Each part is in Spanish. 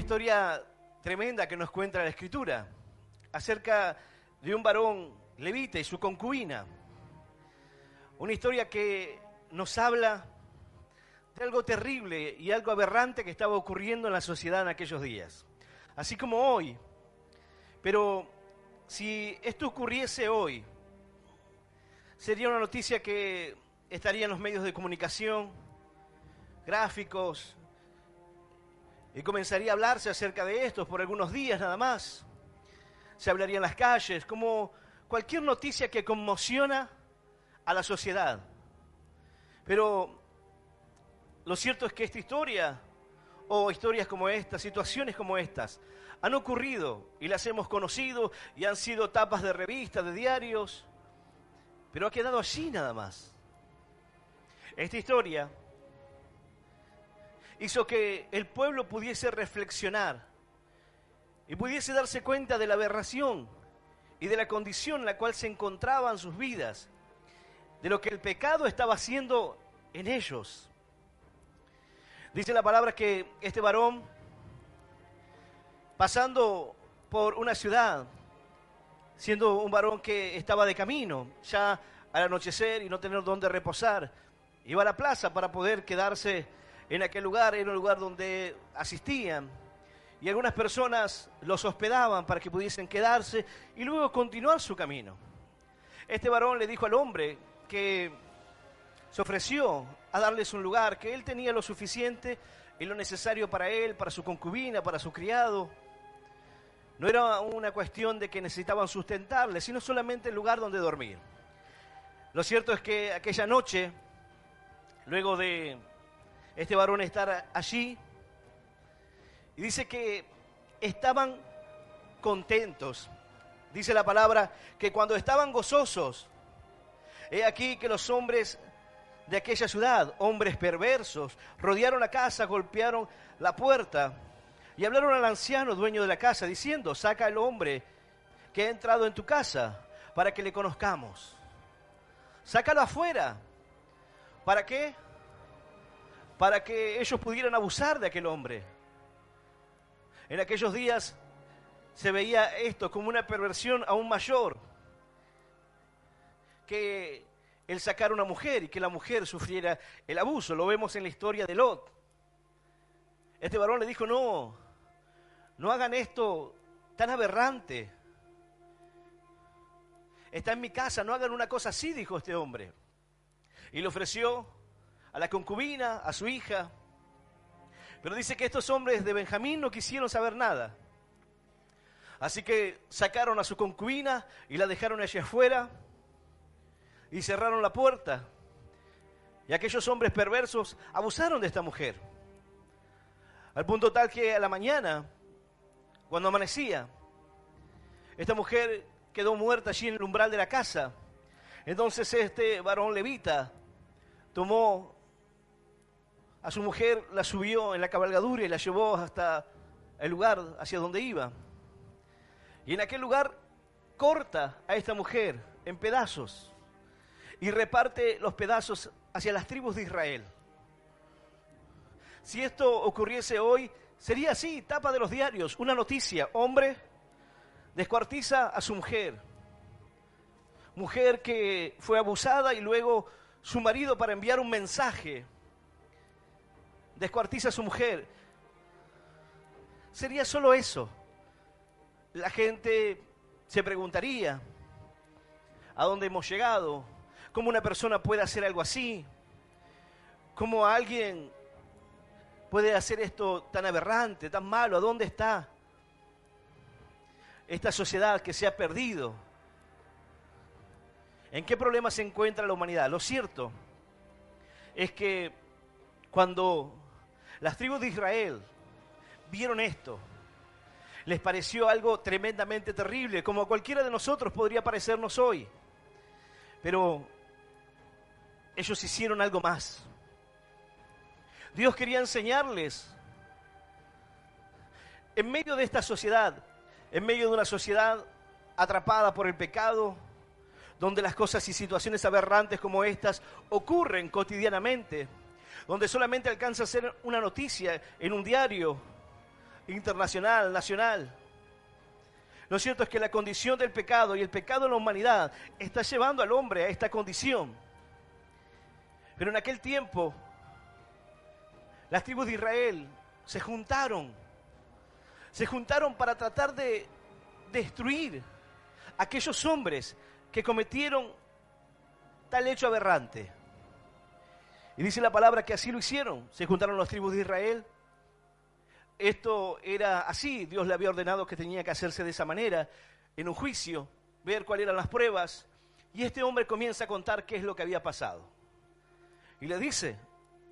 historia tremenda que nos cuenta la Escritura acerca de un varón levita y su concubina. Una historia que nos habla de algo terrible y algo aberrante que estaba ocurriendo en la sociedad en aquellos días, así como hoy. Pero si esto ocurriese hoy, sería una noticia que estaría en los medios de comunicación, gráficos, y comenzaría a hablarse acerca de esto por algunos días nada más. Se hablaría en las calles, como cualquier noticia que conmociona a la sociedad. Pero lo cierto es que esta historia, o historias como estas, situaciones como estas, han ocurrido y las hemos conocido y han sido tapas de revistas, de diarios, pero ha quedado allí nada más. Esta historia hizo que el pueblo pudiese reflexionar y pudiese darse cuenta de la aberración y de la condición en la cual se encontraban sus vidas, de lo que el pecado estaba haciendo en ellos. Dice la palabra que este varón, pasando por una ciudad, siendo un varón que estaba de camino, ya al anochecer y no tener dónde reposar, iba a la plaza para poder quedarse en aquel lugar. Era un lugar donde asistían y algunas personas los hospedaban para que pudiesen quedarse y luego continuar su camino. Este varón le dijo al hombre que se ofreció a darles un lugar, que él tenía lo suficiente y lo necesario para él, para su concubina, para su criado. No era una cuestión de que necesitaban sustentarle, sino solamente el lugar donde dormir. Lo cierto es que aquella noche, luego de este varón estar allí, y dice que estaban contentos. Dice la palabra que cuando estaban gozosos, he aquí que los hombres de aquella ciudad, hombres perversos, rodearon la casa, golpearon la puerta y hablaron al anciano, dueño de la casa, diciendo: saca al hombre que ha entrado en tu casa para que le conozcamos. Sácalo afuera. ¿Para qué? Para que ellos pudieran abusar de aquel hombre. En aquellos días se veía esto como una perversión aún mayor, que el sacar a una mujer y que la mujer sufriera el abuso. Lo vemos en la historia de Lot. Este varón le dijo: no hagan esto tan aberrante. Está en mi casa, no hagan una cosa así, dijo este hombre. Y le ofreció a la concubina, a su hija. Pero dice que estos hombres de Benjamín no quisieron saber nada. Así que sacaron a su concubina y la dejaron allí afuera y cerraron la puerta. Y aquellos hombres perversos abusaron de esta mujer. Al punto tal que a la mañana, cuando amanecía, esta mujer quedó muerta allí en el umbral de la casa. Entonces este varón levita tomó a su mujer, la subió en la cabalgadura y la llevó hasta el lugar hacia donde iba. Y en aquel lugar corta a esta mujer en pedazos y reparte los pedazos hacia las tribus de Israel. Si esto ocurriese hoy, sería así, tapa de los diarios, una noticia: hombre descuartiza a su mujer. Mujer que fue abusada y luego su marido, para enviar un mensaje, descuartiza a su mujer. Sería solo eso. La gente se preguntaría: ¿a dónde hemos llegado? ¿Cómo una persona puede hacer algo así? ¿Cómo alguien puede hacer esto tan aberrante, tan malo? ¿A dónde está esta sociedad que se ha perdido? ¿En qué problema se encuentra la humanidad? Lo cierto es que cuando las tribus de Israel vieron esto, les pareció algo tremendamente terrible, como a cualquiera de nosotros podría parecernos hoy. Pero ellos hicieron algo más. Dios quería enseñarles, en medio de esta sociedad, en medio de una sociedad atrapada por el pecado, donde las cosas y situaciones aberrantes como estas ocurren cotidianamente, donde solamente alcanza a ser una noticia en un diario, internacional, nacional. Lo cierto es que la condición del pecado y el pecado de la humanidad está llevando al hombre a esta condición. Pero en aquel tiempo, las tribus de Israel se juntaron para tratar de destruir a aquellos hombres que cometieron tal hecho aberrante. Y dice la palabra que así lo hicieron. Se juntaron las tribus de Israel. Esto era así. Dios le había ordenado que tenía que hacerse de esa manera, en un juicio, ver cuáles eran las pruebas. Y este hombre comienza a contar qué es lo que había pasado. Y le dice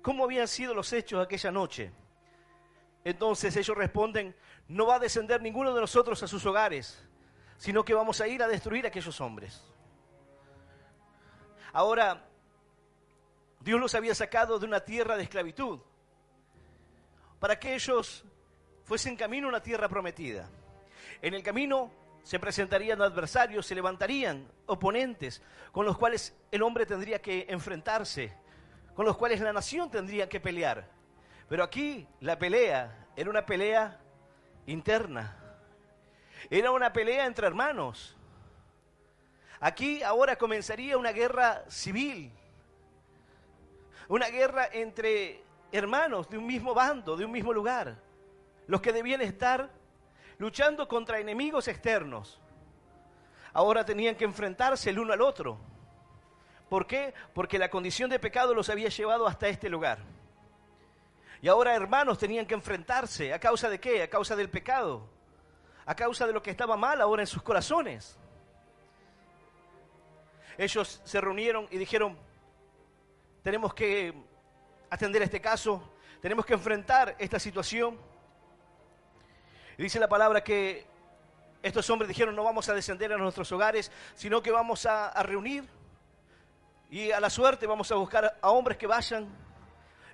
cómo habían sido los hechos aquella noche. Entonces ellos responden: no va a descender ninguno de nosotros a sus hogares, sino que vamos a ir a destruir a aquellos hombres. Ahora, Dios los había sacado de una tierra de esclavitud para que ellos fuesen camino a una tierra prometida. En el camino se presentarían adversarios, se levantarían oponentes con los cuales el hombre tendría que enfrentarse, con los cuales la nación tendría que pelear. Pero aquí la pelea era una pelea interna, era una pelea entre hermanos. Aquí ahora comenzaría una guerra civil, una guerra entre hermanos de un mismo bando, de un mismo lugar, los que debían estar luchando contra enemigos externos. Ahora tenían que enfrentarse el uno al otro. ¿Por qué? Porque la condición de pecado los había llevado hasta este lugar. Y ahora hermanos tenían que enfrentarse. ¿A causa de qué? A causa del pecado. A causa de lo que estaba mal ahora en sus corazones. Ellos se reunieron y dijeron: tenemos que atender este caso, tenemos que enfrentar esta situación. Y dice la palabra que estos hombres dijeron: no vamos a descender a nuestros hogares, sino que vamos a reunir y a la suerte vamos a buscar a hombres que vayan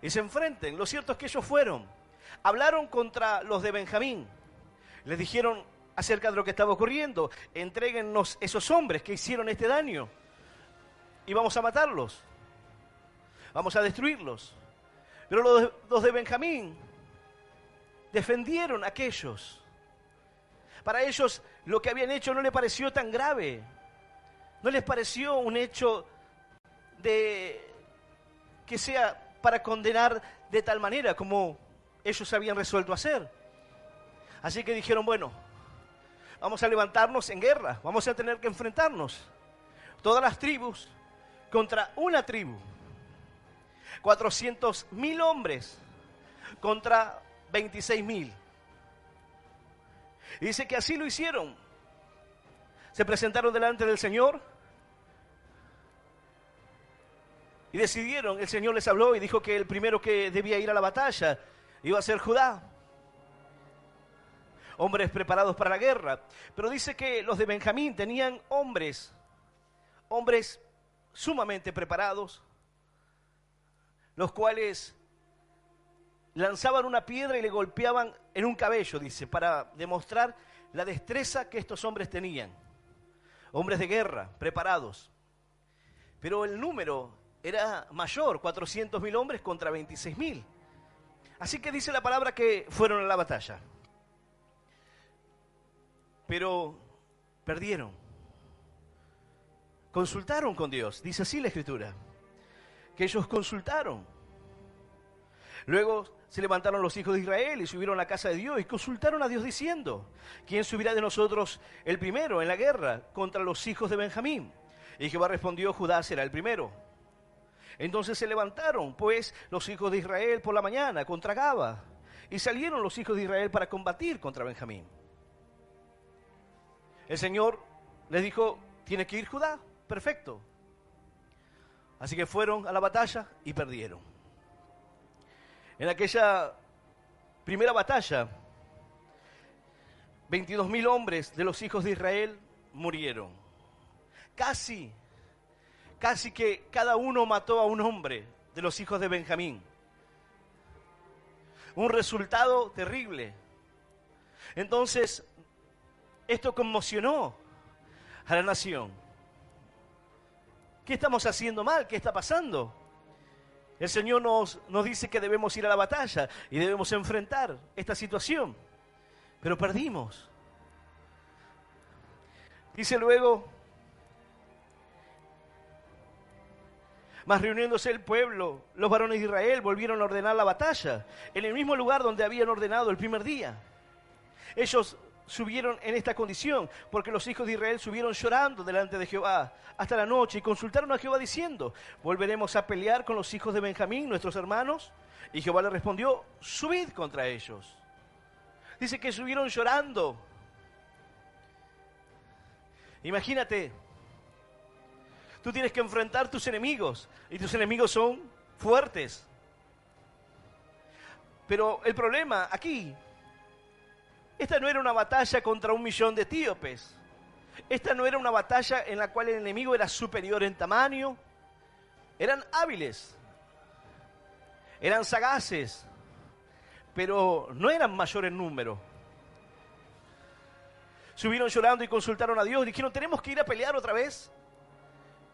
y se enfrenten. Lo cierto es que ellos fueron, hablaron contra los de Benjamín, les dijeron acerca de lo que estaba ocurriendo: entréguennos esos hombres que hicieron este daño y vamos a matarlos, vamos a destruirlos. Pero los de Benjamín defendieron a aquellos. Para ellos lo que habían hecho no les pareció tan grave, no les pareció un hecho de que sea para condenar de tal manera como ellos habían resuelto hacer. Así que dijeron: bueno, vamos a levantarnos en guerra, vamos a tener que enfrentarnos todas las tribus contra una tribu. 400.000 hombres contra 26.000. Y dice que así lo hicieron. Se presentaron delante del Señor y decidieron, el Señor les habló y dijo que el primero que debía ir a la batalla iba a ser Judá. Hombres preparados para la guerra. Pero dice que los de Benjamín tenían hombres sumamente preparados, los cuales lanzaban una piedra y le golpeaban en un cabello, dice, para demostrar la destreza que estos hombres tenían. Hombres de guerra, preparados. Pero el número era mayor, 400.000 hombres contra 26.000. Así que dice la palabra que fueron a la batalla. Pero perdieron. Consultaron con Dios, dice así la Escritura, que ellos consultaron. Luego se levantaron los hijos de Israel y subieron a la casa de Dios y consultaron a Dios diciendo: ¿quién subirá de nosotros el primero en la guerra contra los hijos de Benjamín? Y Jehová respondió: Judá será el primero. Entonces se levantaron pues los hijos de Israel por la mañana contra Gaba, y salieron los hijos de Israel para combatir contra Benjamín. El Señor les dijo: tiene que ir Judá. Perfecto. Así que fueron a la batalla y perdieron. En aquella primera batalla, 22.000 hombres de los hijos de Israel murieron. Casi que cada uno mató a un hombre de los hijos de Benjamín. Un resultado terrible. Entonces, esto conmocionó a la nación. ¿Qué estamos haciendo mal? ¿Qué está pasando? El Señor nos dice que debemos ir a la batalla y debemos enfrentar esta situación. pero perdimos. Dice luego, mas reuniéndose el pueblo, los varones de Israel volvieron a ordenar la batalla, en el mismo lugar donde habían ordenado el primer día. Ellos subieron en esta condición, porque los hijos de Israel subieron llorando delante de Jehová hasta la noche y consultaron a Jehová diciendo, ¿volveremos a pelear con los hijos de Benjamín, nuestros hermanos? Y Jehová le respondió, subid contra ellos. Dice que subieron llorando. Imagínate, tú tienes que enfrentar tus enemigos y tus enemigos son fuertes. Pero el problema aquí, esta no era una batalla contra 1.000.000 de etíopes. Esta no era una batalla en la cual el enemigo era superior en tamaño. Eran hábiles, eran sagaces, pero no eran mayor en número. Subieron llorando y consultaron a Dios. Dijeron, ¿tenemos que ir a pelear otra vez?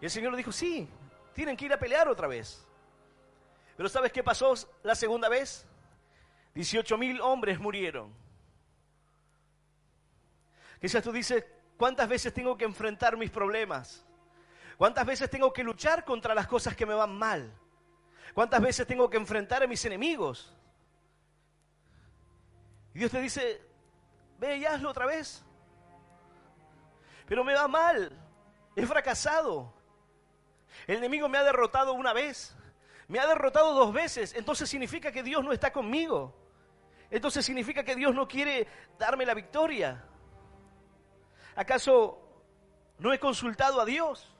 Y el Señor le dijo, sí, tienen que ir a pelear otra vez. Pero ¿sabes qué pasó la segunda vez? 18.000 hombres murieron. Quizás tú dices, ¿cuántas veces tengo que enfrentar mis problemas? ¿Cuántas veces tengo que luchar contra las cosas que me van mal? ¿Cuántas veces tengo que enfrentar a mis enemigos? Y Dios te dice, ve y hazlo otra vez. Pero me va mal, he fracasado. El enemigo me ha derrotado una vez, me ha derrotado 2 veces, entonces significa que Dios no está conmigo. Entonces significa que Dios no quiere darme la victoria. ¿Acaso no he consultado a Dios?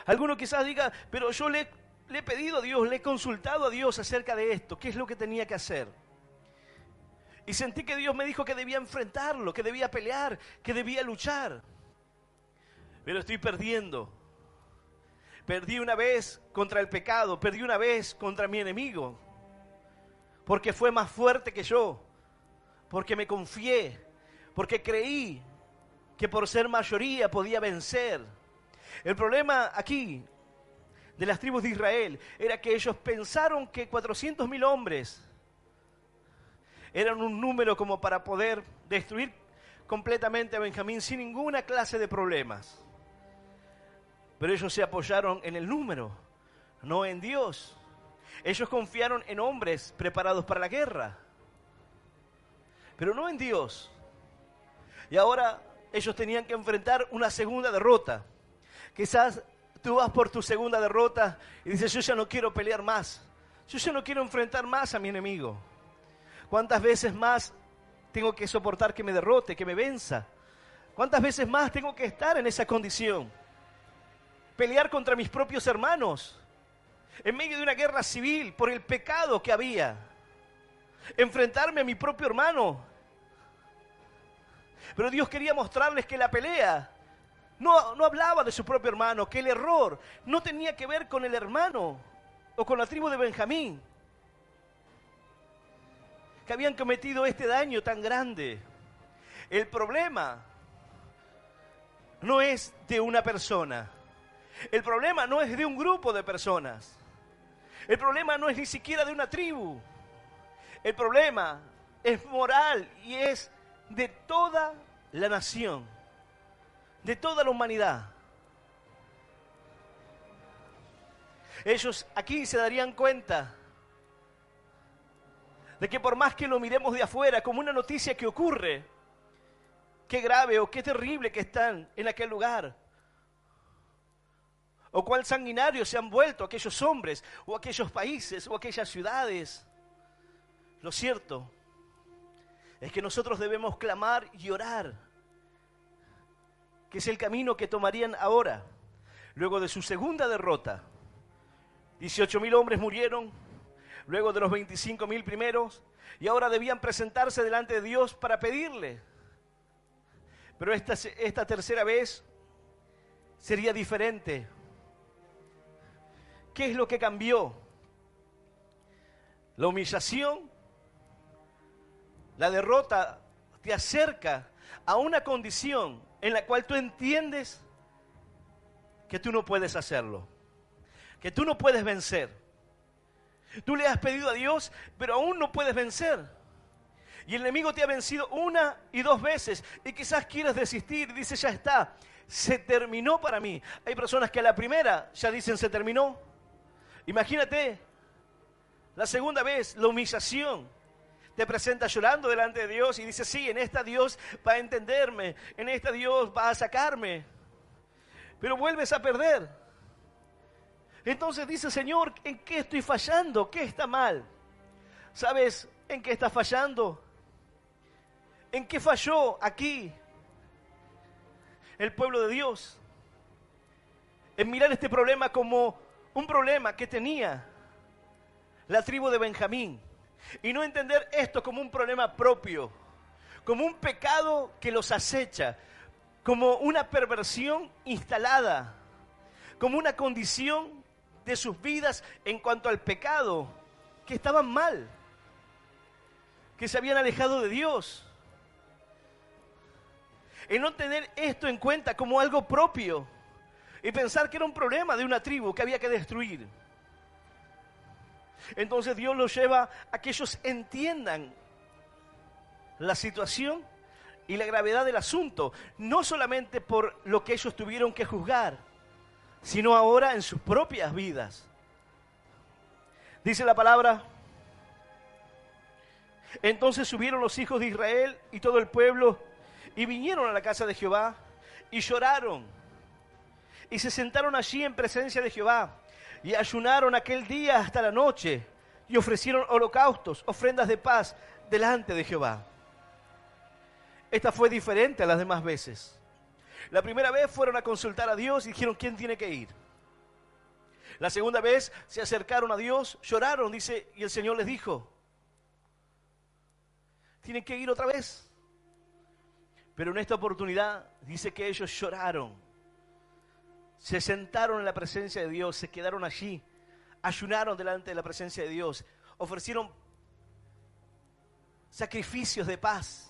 Alguno quizás diga, pero yo le he pedido a Dios, le he consultado a Dios acerca de esto, ¿qué es lo que tenía que hacer? Y sentí que Dios me dijo que debía enfrentarlo, que debía pelear, que debía luchar. Pero estoy perdiendo. Perdí una vez contra el pecado, perdí una vez contra mi enemigo, porque fue más fuerte que yo, porque me confié, porque creí que por ser mayoría podía vencer. El problema aquí de las tribus de Israel era que ellos pensaron que 400.000 hombres eran un número como para poder destruir completamente a Benjamín sin ninguna clase de problemas. Pero ellos se apoyaron en el número, no en Dios. Ellos confiaron en hombres preparados para la guerra, pero no en Dios. Y ahora ellos tenían que enfrentar una segunda derrota. Quizás tú vas por tu segunda derrota y dices, yo ya no quiero pelear más. Yo ya no quiero enfrentar más a mi enemigo. ¿Cuántas veces más tengo que soportar que me derrote, que me venza? ¿Cuántas veces más tengo que estar en esa condición? Pelear contra mis propios hermanos, en medio de una guerra civil por el pecado que había. Enfrentarme a mi propio hermano. Pero Dios quería mostrarles que la pelea no hablaba de su propio hermano, que el error no tenía que ver con el hermano o con la tribu de Benjamín, que habían cometido este daño tan grande. El problema no es de una persona. El problema no es de un grupo de personas. El problema no es ni siquiera de una tribu. El problema es moral y es de toda la nación, de toda la humanidad. Ellos aquí se darían cuenta de que por más que lo miremos de afuera como una noticia que ocurre, qué grave o qué terrible que están en aquel lugar, o cuán sanguinarios se han vuelto aquellos hombres, o aquellos países, o aquellas ciudades. Lo cierto es que nosotros debemos clamar y orar, que es el camino que tomarían ahora, luego de su segunda derrota. 18.000 hombres murieron, luego de los 25.000 primeros, y ahora debían presentarse delante de Dios para pedirle. Pero esta tercera vez sería diferente. ¿Qué es lo que cambió? La humillación, la derrota te acerca a una condición en la cual tú entiendes que tú no puedes hacerlo, que tú no puedes vencer. Tú le has pedido a Dios, pero aún no puedes vencer. Y el enemigo te ha vencido 1 y 2 veces. Y quizás quieras desistir. Dice, ya está. Se terminó para mí. Hay personas que a la primera ya dicen, se terminó. Imagínate. La segunda vez, la humillación. Te presenta llorando delante de Dios y dice, sí, en esta Dios va a entenderme. En esta Dios va a sacarme. Pero vuelves a perder. Entonces dice, Señor, ¿en qué estoy fallando? ¿Qué está mal? ¿Sabes en qué está fallando? ¿En qué falló aquí el pueblo de Dios? En mirar este problema como un problema que tenía la tribu de Benjamín. Y no entender esto como un problema propio, como un pecado que los acecha, como una perversión instalada, como una condición de sus vidas en cuanto al pecado, que estaban mal, que se habían alejado de Dios. En no tener esto en cuenta como algo propio y pensar que era un problema de una tribu que había que destruir. Entonces Dios los lleva a que ellos entiendan la situación y la gravedad del asunto, no solamente por lo que ellos tuvieron que juzgar, sino ahora en sus propias vidas. Dice la palabra, entonces subieron los hijos de Israel y todo el pueblo y vinieron a la casa de Jehová y lloraron y se sentaron allí en presencia de Jehová y ayunaron aquel día hasta la noche y ofrecieron holocaustos, ofrendas de paz delante de Jehová. Esta fue diferente a las demás veces. La primera vez fueron a consultar a Dios y dijeron, ¿quién tiene que ir? La segunda vez se acercaron a Dios, lloraron, dice, y el Señor les dijo, tienen que ir otra vez. Pero en esta oportunidad dice que ellos lloraron, se sentaron en la presencia de Dios, se quedaron allí, ayunaron delante de la presencia de Dios, ofrecieron sacrificios de paz.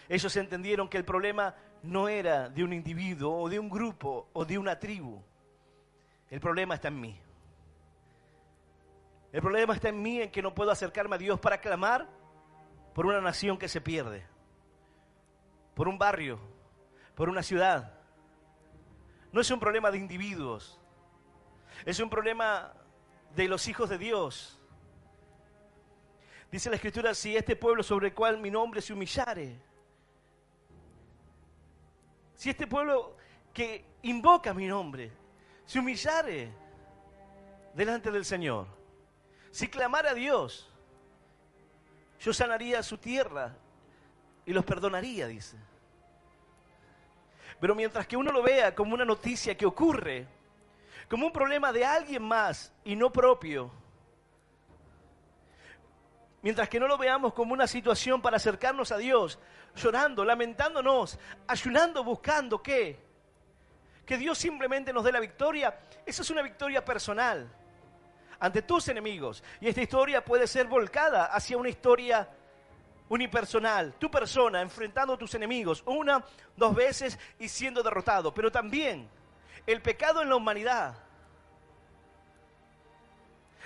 Ellos entendieron que el problema no era de un individuo o de un grupo o de una tribu. El problema está en mí. El problema está en mí, en que no puedo acercarme a Dios para clamar por una nación que se pierde, por un barrio, por una ciudad. No es un problema de individuos, es un problema de los hijos de Dios. Dice la Escritura, si este pueblo sobre el cual mi nombre se humillare, si este pueblo que invoca mi nombre se humillare delante del Señor, si clamara a Dios, yo sanaría su tierra y los perdonaría, dice. Pero mientras que uno lo vea como una noticia que ocurre, como un problema de alguien más y no propio, mientras que no lo veamos como una situación para acercarnos a Dios, llorando, lamentándonos, ayunando, buscando ¿qué? Que Dios simplemente nos dé la victoria. Esa es una victoria personal ante tus enemigos. Y esta historia puede ser volcada hacia una historia unipersonal. Tu persona enfrentando a tus enemigos 1, 2 veces y siendo derrotado. Pero también el pecado en la humanidad,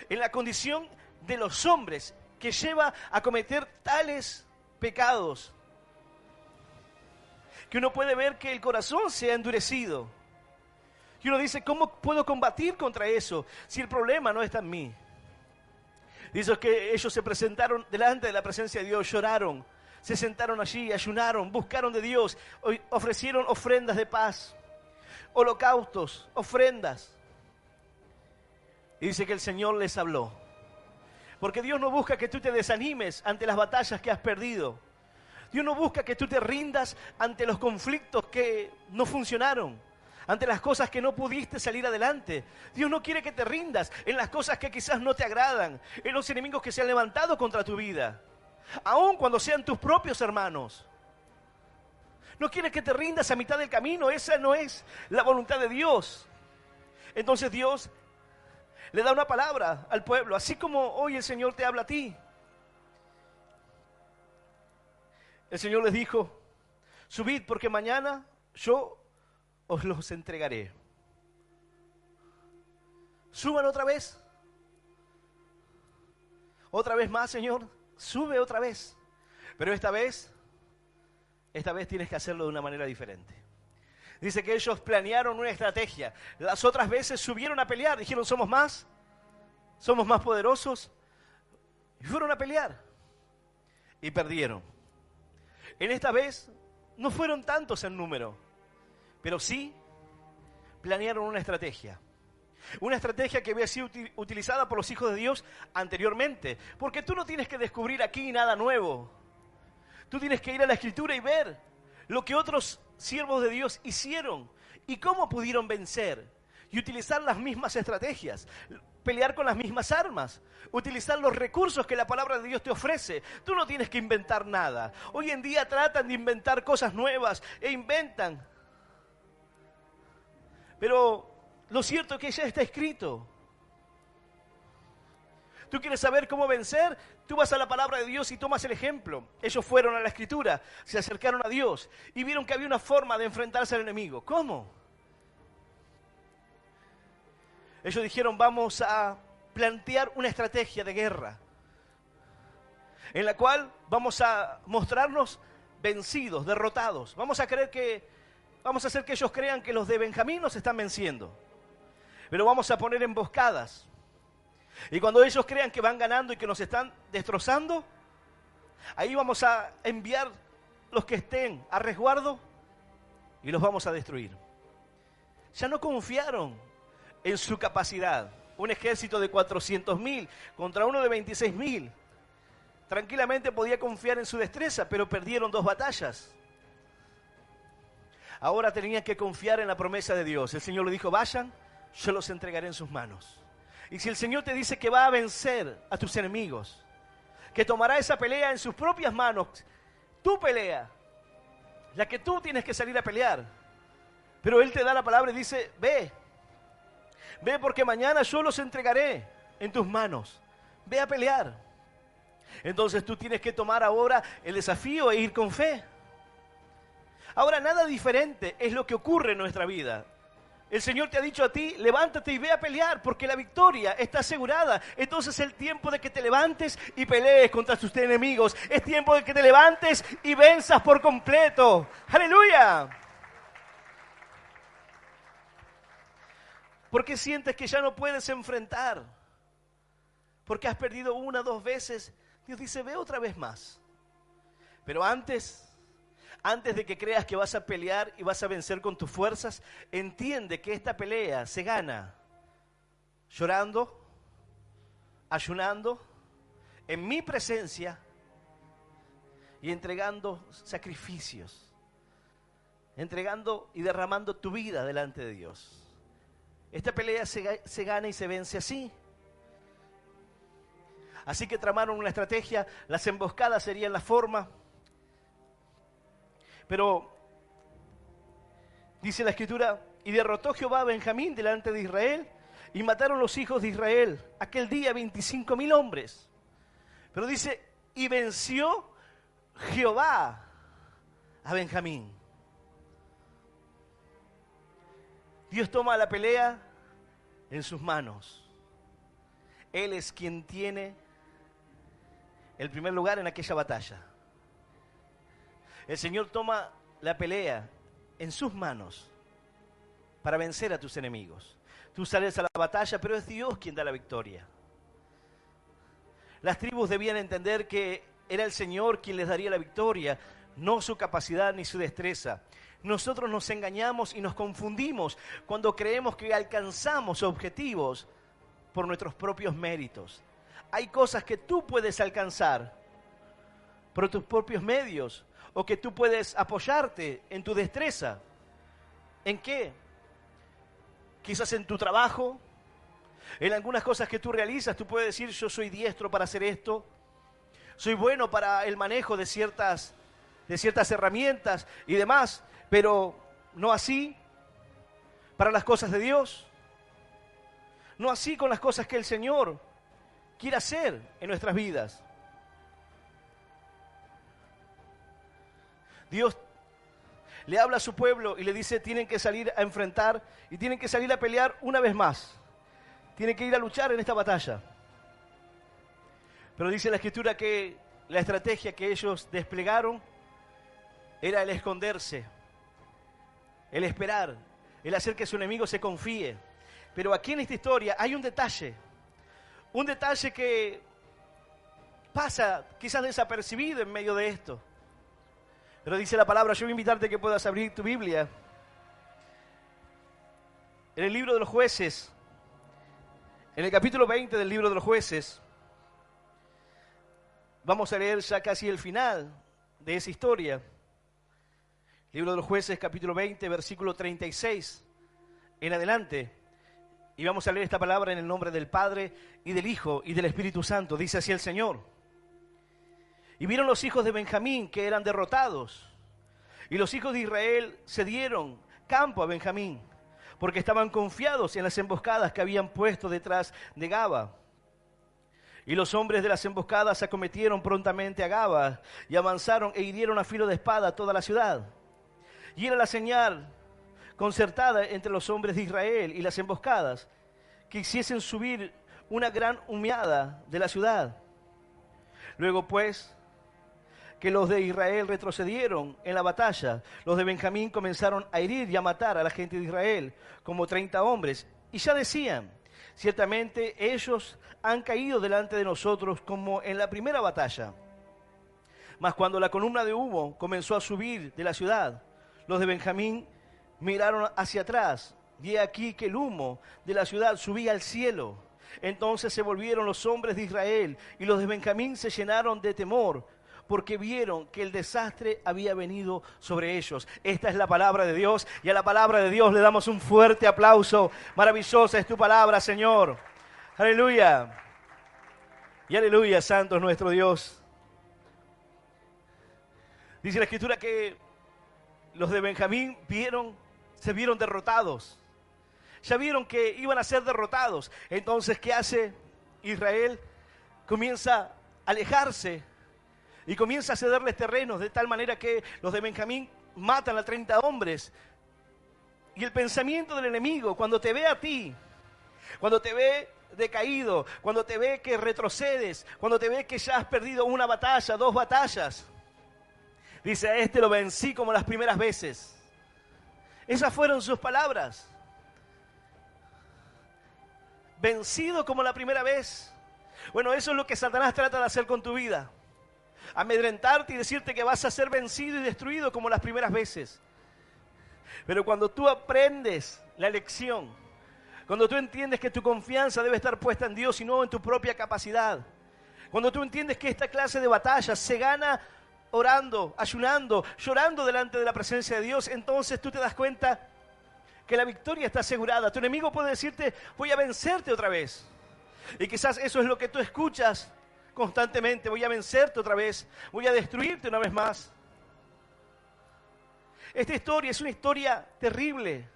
en la condición de los hombres, que lleva a cometer tales pecados que uno puede ver que el corazón se ha endurecido. Y uno dice, ¿cómo puedo combatir contra eso si el problema no está en mí? Dice que ellos se presentaron delante de la presencia de Dios, lloraron, se sentaron allí, ayunaron, buscaron de Dios, ofrecieron ofrendas de paz, holocaustos, ofrendas. Y dice que el Señor les habló. Porque Dios no busca que tú te desanimes ante las batallas que has perdido. Dios no busca que tú te rindas ante los conflictos que no funcionaron, ante las cosas que no pudiste salir adelante. Dios no quiere que te rindas en las cosas que quizás no te agradan, en los enemigos que se han levantado contra tu vida, aun cuando sean tus propios hermanos. No quiere que te rindas a mitad del camino. Esa no es la voluntad de Dios. Entonces Dios le da una palabra al pueblo, así como hoy el Señor te habla a ti. El Señor les dijo, subid porque mañana yo os los entregaré. Suban otra vez. Otra vez más, Señor. sube otra vez. Pero esta vez tienes que hacerlo de una manera diferente. Dice que ellos planearon una estrategia. Las otras veces subieron a pelear, dijeron somos más poderosos. Y fueron a pelear. Y perdieron. En esta vez no fueron tantos en número, pero sí planearon una estrategia. Una estrategia que había sido utilizada por los hijos de Dios anteriormente. Porque tú no tienes que descubrir aquí nada nuevo. Tú tienes que ir a la Escritura y ver lo que otros siervos de Dios hicieron y cómo pudieron vencer. Y utilizar las mismas estrategias, pelear con las mismas armas, utilizar los recursos que la palabra de Dios te ofrece. Tú no tienes que inventar nada. Hoy en día tratan de inventar cosas nuevas e inventan. Pero lo cierto es que ya está escrito. ¿Tú quieres saber cómo vencer? Tú vas a la palabra de Dios y tomas el ejemplo. Ellos fueron a la Escritura, se acercaron a Dios y vieron que había una forma de enfrentarse al enemigo. ¿Cómo? Ellos dijeron, vamos a plantear una estrategia de guerra en la cual vamos a mostrarnos vencidos, derrotados. Vamos a hacer que ellos crean que los de Benjamín nos están venciendo. Pero vamos a poner emboscadas. Y cuando ellos crean que van ganando y que nos están destrozando, ahí vamos a enviar los que estén a resguardo y los vamos a destruir. Ya no confiaron en su capacidad. Un ejército de 400.000 contra uno de 26.000. Tranquilamente podía confiar en su destreza, pero perdieron 2 batallas. Ahora tenían que confiar en la promesa de Dios. El Señor le dijo, vayan, yo los entregaré en sus manos. Y si el Señor te dice que va a vencer a tus enemigos, que tomará esa pelea en sus propias manos, tu pelea, la que tú tienes que salir a pelear, pero Él te da la palabra y dice, ve porque mañana yo los entregaré en tus manos, ve a pelear. Entonces tú tienes que tomar ahora el desafío e ir con fe. Ahora nada diferente es lo que ocurre en nuestra vida. El Señor te ha dicho a ti, levántate y ve a pelear, porque la victoria está asegurada. Entonces es el tiempo de que te levantes y pelees contra tus enemigos. Es tiempo de que te levantes y venzas por completo. ¡Aleluya! ¿Por qué sientes que ya no puedes enfrentar? Porque has perdido 1 o 2 veces. Dios dice, ve otra vez más. Pero antes de que creas que vas a pelear y vas a vencer con tus fuerzas, entiende que esta pelea se gana llorando, ayunando, en mi presencia y entregando sacrificios, entregando y derramando tu vida delante de Dios. Esta pelea se gana y se vence así. Así que tramaron una estrategia, las emboscadas serían la forma. Pero dice la Escritura, y derrotó Jehová a Benjamín delante de Israel, y mataron los hijos de Israel aquel día 25.000 hombres. Pero dice, y venció Jehová a Benjamín. Dios toma la pelea en sus manos. Él es quien tiene el primer lugar en aquella batalla. El Señor toma la pelea en sus manos para vencer a tus enemigos. Tú sales a la batalla, pero es Dios quien da la victoria. Las tribus debían entender que era el Señor quien les daría la victoria, no su capacidad ni su destreza. Nosotros nos engañamos y nos confundimos cuando creemos que alcanzamos objetivos por nuestros propios méritos. Hay cosas que tú puedes alcanzar por tus propios medios, o que tú puedes apoyarte en tu destreza. ¿En qué? Quizás en tu trabajo, en algunas cosas que tú realizas, tú puedes decir, yo soy diestro para hacer esto, soy bueno para el manejo de ciertas herramientas y demás, pero no así para las cosas de Dios, no así con las cosas que el Señor quiere hacer en nuestras vidas. Dios le habla a su pueblo y le dice, tienen que salir a enfrentar y tienen que salir a pelear una vez más. Tienen que ir a luchar en esta batalla. Pero dice la Escritura que la estrategia que ellos desplegaron era el esconderse, el esperar, el hacer que su enemigo se confíe. Pero aquí en esta historia hay un detalle que pasa quizás desapercibido en medio de esto. Pero dice la palabra, yo voy a invitarte a que puedas abrir tu Biblia. En el libro de los Jueces, en el capítulo 20 del libro de los Jueces, vamos a leer ya casi el final de esa historia. Libro de los Jueces, capítulo 20, versículo 36 en adelante. Y vamos a leer esta palabra en el nombre del Padre, y del Hijo, y del Espíritu Santo. Dice así el Señor. Y vieron los hijos de Benjamín que eran derrotados, y los hijos de Israel se dieron campo a Benjamín, porque estaban confiados en las emboscadas que habían puesto detrás de Gaba. Y los hombres de las emboscadas acometieron prontamente a Gaba, y avanzaron e hirieron a filo de espada toda la ciudad. Y era la señal concertada entre los hombres de Israel y las emboscadas, que hiciesen subir una gran humeada de la ciudad. Luego pues que los de Israel retrocedieron en la batalla, los de Benjamín comenzaron a herir y a matar a la gente de Israel, como 30 hombres, y ya decían, ciertamente ellos han caído delante de nosotros como en la primera batalla. Mas cuando la columna de humo comenzó a subir de la ciudad, los de Benjamín miraron hacia atrás, y he aquí que el humo de la ciudad subía al cielo. Entonces se volvieron los hombres de Israel, y los de Benjamín se llenaron de temor, porque vieron que el desastre había venido sobre ellos. Esta es la palabra de Dios, y a la palabra de Dios le damos un fuerte aplauso. Maravillosa es tu palabra, Señor. Aleluya. Y aleluya, santo es nuestro Dios. Dice la Escritura que los de Benjamín se vieron derrotados. Ya vieron que iban a ser derrotados. Entonces, ¿qué hace Israel? Comienza a alejarse y comienza a cederles terrenos, de tal manera que los de Benjamín matan a 30 hombres. Y el pensamiento del enemigo, cuando te ve a ti, cuando te ve decaído, cuando te ve que retrocedes, cuando te ve que ya has perdido una batalla, 2 batallas, dice, a este lo vencí como las primeras veces. Esas fueron sus palabras. Vencido como la primera vez. Bueno, eso es lo que Satanás trata de hacer con tu vida. Amedrentarte y decirte que vas a ser vencido y destruido como las primeras veces. Pero cuando tú aprendes la lección, cuando tú entiendes que tu confianza debe estar puesta en Dios y no en tu propia capacidad, cuando tú entiendes que esta clase de batallas se gana orando, ayunando, llorando delante de la presencia de Dios, entonces tú te das cuenta que la victoria está asegurada. Tu enemigo puede decirte, voy a vencerte otra vez. Y quizás eso es lo que tú escuchas constantemente, voy a vencerte otra vez, voy a destruirte una vez más. Esta historia es una historia terrible,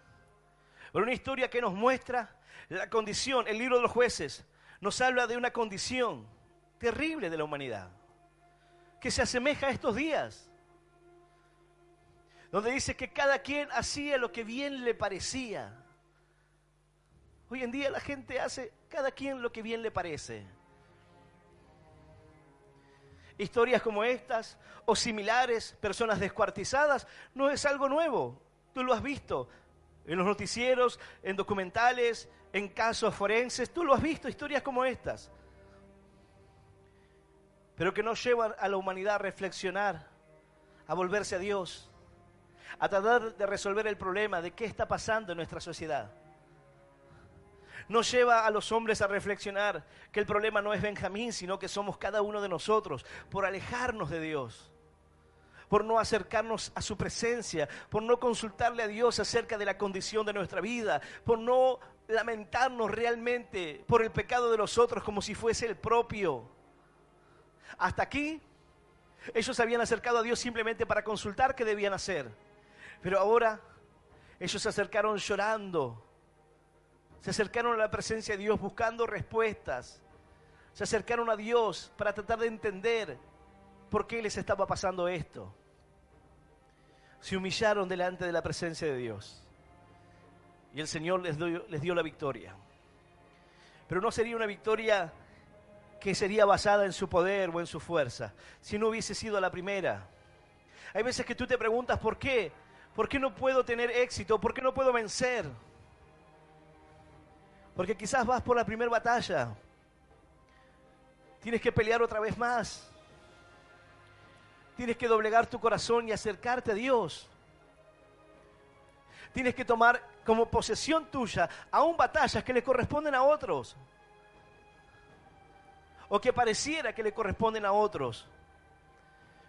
pero una historia que nos muestra la condición. El libro de los Jueces nos habla de una condición terrible de la humanidad, que se asemeja a estos días, donde dice que cada quien hacía lo que bien le parecía. Hoy en día la gente hace cada quien lo que bien le parece. Historias como estas o similares, personas descuartizadas, no es algo nuevo. Tú lo has visto en los noticieros, en documentales, en casos forenses. Tú lo has visto, historias como estas. Pero que no llevan a la humanidad a reflexionar, a volverse a Dios, a tratar de resolver el problema de qué está pasando en nuestra sociedad. No lleva a los hombres a reflexionar que el problema no es Benjamín, sino que somos cada uno de nosotros, por alejarnos de Dios, por no acercarnos a su presencia, por no consultarle a Dios acerca de la condición de nuestra vida, por no lamentarnos realmente por el pecado de los otros como si fuese el propio. Hasta aquí, ellos se habían acercado a Dios simplemente para consultar qué debían hacer. Pero ahora, ellos se acercaron llorando. Se acercaron a la presencia de Dios buscando respuestas. Se acercaron a Dios para tratar de entender por qué les estaba pasando esto. Se humillaron delante de la presencia de Dios. Y el Señor les dio la victoria. Pero no sería una victoria que sería basada en su poder o en su fuerza, si no hubiese sido la primera. Hay veces que tú te preguntas, ¿por qué? ¿Por qué no puedo tener éxito? ¿Por qué no puedo vencer? Porque quizás vas por la primera batalla. Tienes que pelear otra vez más. Tienes que doblegar tu corazón y acercarte a Dios. Tienes que tomar como posesión tuya aún batallas que le corresponden a otros. O que pareciera que le corresponden a otros.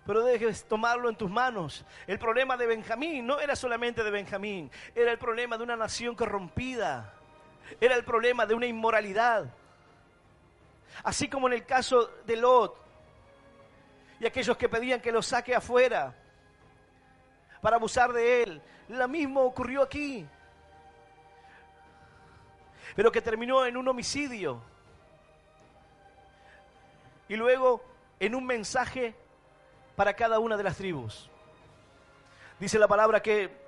Pero debes tomarlo en tus manos. El problema de Benjamín no era solamente de Benjamín. Era el problema de una nación corrompida. Era el problema de una inmoralidad. Así como en el caso de Lot y aquellos que pedían que lo saque afuera para abusar de él. Lo mismo ocurrió aquí, pero que terminó en un homicidio y luego en un mensaje para cada una de las tribus. Dice la palabra que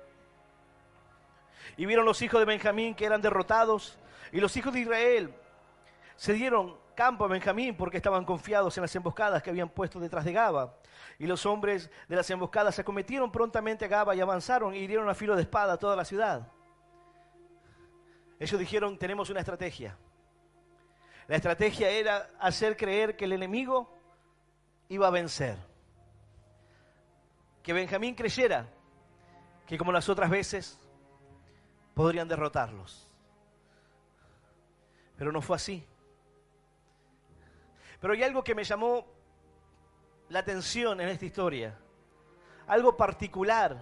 y vieron los hijos de Benjamín que eran derrotados, y los hijos de Israel se dieron campo a Benjamín porque estaban confiados en las emboscadas que habían puesto detrás de Gaba. Y los hombres de las emboscadas se acometieron prontamente a Gaba y avanzaron y hirieron a filo de espada a toda la ciudad. Ellos dijeron, tenemos una estrategia. La estrategia era hacer creer que el enemigo iba a vencer. Que Benjamín creyera que como las otras veces podrían derrotarlos. Pero no fue así. Pero hay algo que me llamó la atención en esta historia. Algo particular.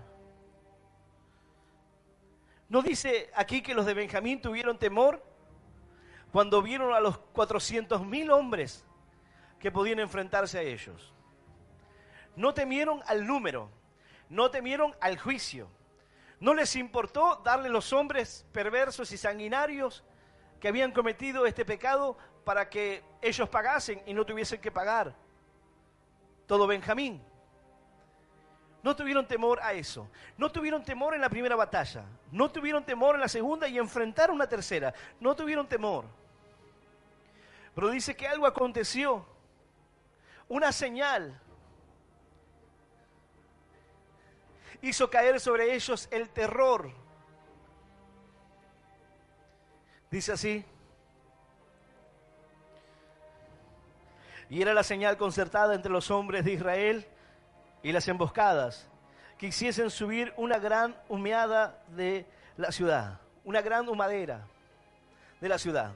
¿No dice aquí que los de Benjamín tuvieron temor cuando vieron a los 400.000 hombres que podían enfrentarse a ellos? No temieron al número, no temieron al juicio. No les importó darle los hombres perversos y sanguinarios que habían cometido este pecado para que ellos pagasen y no tuviesen que pagar. Todo Benjamín. No tuvieron temor a eso. No tuvieron temor en la primera batalla. No tuvieron temor en la segunda y enfrentaron una tercera. No tuvieron temor. Pero dice que algo aconteció. Una señal hizo caer sobre ellos el terror. Dice así. Y era la señal concertada entre los hombres de Israel y las emboscadas, que hiciesen subir una gran humeada de la ciudad, una gran humadera de la ciudad.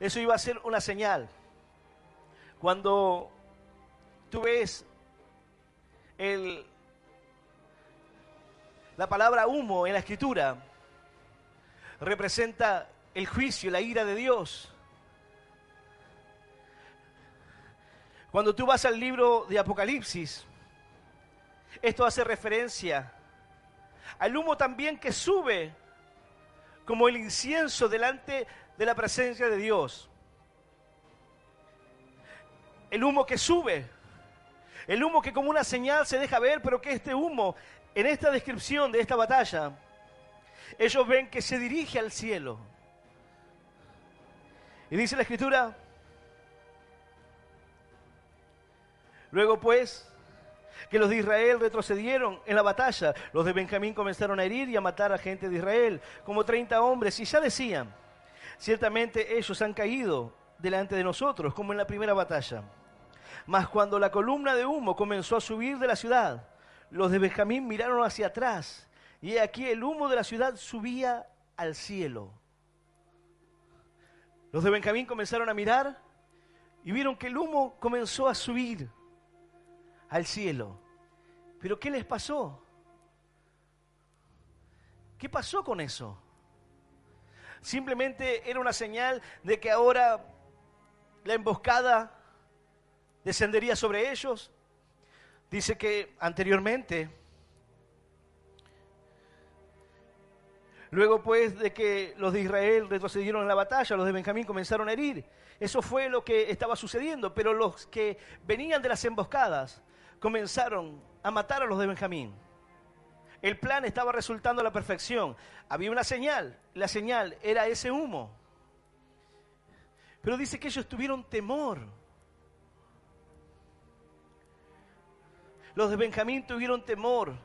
Eso iba a ser una señal. Cuando tú ves la palabra humo en la Escritura, representa el juicio, la ira de Dios. Cuando tú vas al libro de Apocalipsis, esto hace referencia al humo también que sube como el incienso delante de la presencia de Dios. El humo que sube, el humo que como una señal se deja ver, pero que este humo, en esta descripción de esta batalla, ellos ven que se dirige al cielo. Y dice la Escritura, luego pues, que los de Israel retrocedieron en la batalla, los de Benjamín comenzaron a herir y a matar a gente de Israel, como 30 hombres, y ya decían, ciertamente ellos han caído delante de nosotros, como en la primera batalla. Mas cuando la columna de humo comenzó a subir de la ciudad, los de Benjamín miraron hacia atrás, y he aquí el humo de la ciudad subía al cielo. Los de Benjamín comenzaron a mirar y vieron que el humo comenzó a subir al cielo. ¿Pero qué les pasó? ¿Qué pasó con eso? Simplemente era una señal de que ahora la emboscada descendería sobre ellos. Dice que anteriormente, luego pues de que los de Israel retrocedieron en la batalla, los de Benjamín comenzaron a herir. Eso fue lo que estaba sucediendo, pero los que venían de las emboscadas comenzaron a matar a los de Benjamín. El plan estaba resultando a la perfección. Había una señal, la señal era ese humo. Pero dice que ellos tuvieron temor. Los de Benjamín tuvieron temor.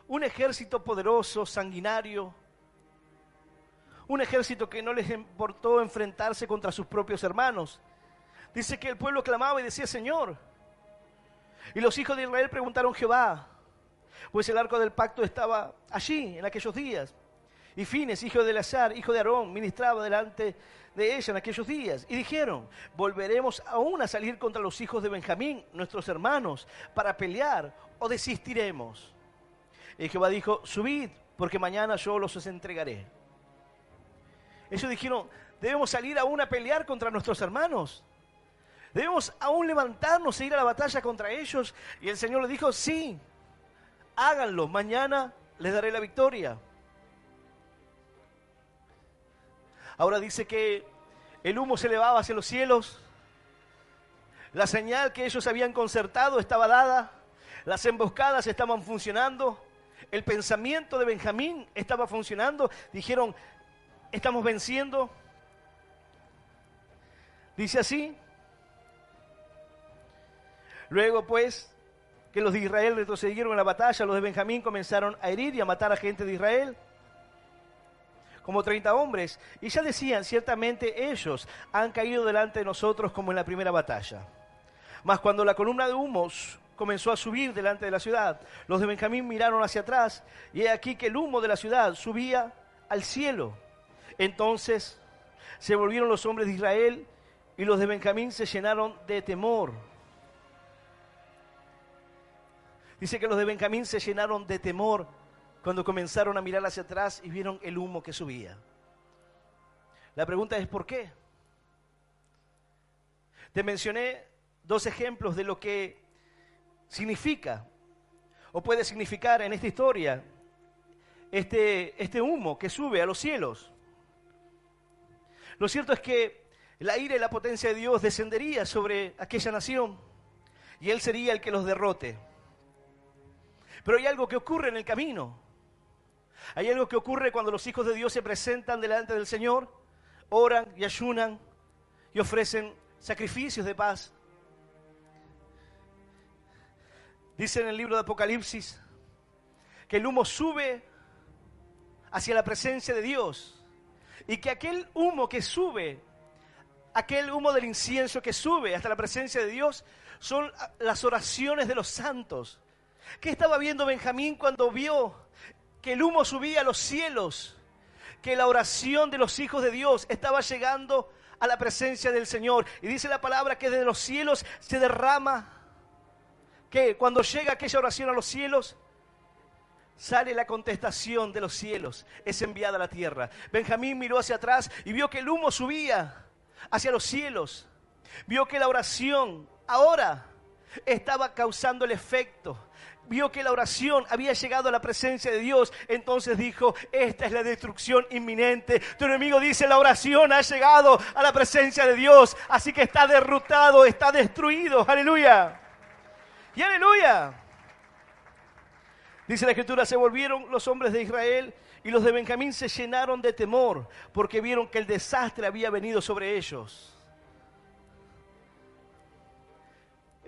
Un ejército poderoso, sanguinario. Un ejército que no les importó enfrentarse contra sus propios hermanos. Dice que el pueblo clamaba y decía, Señor. Y los hijos de Israel preguntaron a Jehová, pues el arca del pacto estaba allí en aquellos días. Y Fines, hijo de Eleazar, hijo de Aarón, ministraba delante de ella en aquellos días. Y dijeron, volveremos aún a salir contra los hijos de Benjamín, nuestros hermanos, para pelear, o desistiremos. Y Jehová dijo, subid, porque mañana yo los entregaré. Ellos dijeron, debemos salir aún a pelear contra nuestros hermanos. Debemos aún levantarnos e ir a la batalla contra ellos. Y el Señor les dijo, sí, háganlo, mañana les daré la victoria. Ahora dice que el humo se elevaba hacia los cielos. La señal que ellos habían concertado estaba dada. Las emboscadas estaban funcionando. El pensamiento de Benjamín estaba funcionando. Dijeron, estamos venciendo. Dice así. Luego pues, que los de Israel retrocedieron en la batalla, los de Benjamín comenzaron a herir y a matar a gente de Israel, como 30 hombres, y ya decían, ciertamente ellos han caído delante de nosotros como en la primera batalla. Mas cuando la columna de humos comenzó a subir delante de la ciudad, los de Benjamín miraron hacia atrás, y he aquí que el humo de la ciudad subía al cielo. Entonces se volvieron los hombres de Israel, y los de Benjamín se llenaron de temor. Dice que los de Benjamín se llenaron de temor cuando comenzaron a mirar hacia atrás y vieron el humo que subía. La pregunta es, ¿por qué? Te mencioné 2 ejemplos de lo que significa o puede significar en esta historia este humo que sube a los cielos. Lo cierto es que la ira y la potencia de Dios descendería sobre aquella nación y Él sería el que los derrote. Pero hay algo que ocurre en el camino. Hay algo que ocurre cuando los hijos de Dios se presentan delante del Señor, oran y ayunan y ofrecen sacrificios de paz. Dice en el libro de Apocalipsis que el humo sube hacia la presencia de Dios y que aquel humo que sube, aquel humo del incienso que sube hasta la presencia de Dios, son las oraciones de los santos. ¿Qué estaba viendo Benjamín cuando vio que el humo subía a los cielos? Que la oración de los hijos de Dios estaba llegando a la presencia del Señor. Y dice la palabra que desde los cielos se derrama, que cuando llega aquella oración a los cielos, sale la contestación de los cielos, es enviada a la tierra. Benjamín miró hacia atrás y vio que el humo subía hacia los cielos. Vio que la oración ahora estaba causando el efecto. Vio que la oración había llegado a la presencia de Dios. Entonces dijo, esta es la destrucción inminente. Tu enemigo dice, la oración ha llegado a la presencia de Dios, así que está derrotado, está destruido. Aleluya. Y aleluya. Dice la Escritura, se volvieron los hombres de Israel y los de Benjamín se llenaron de temor porque vieron que el desastre había venido sobre ellos.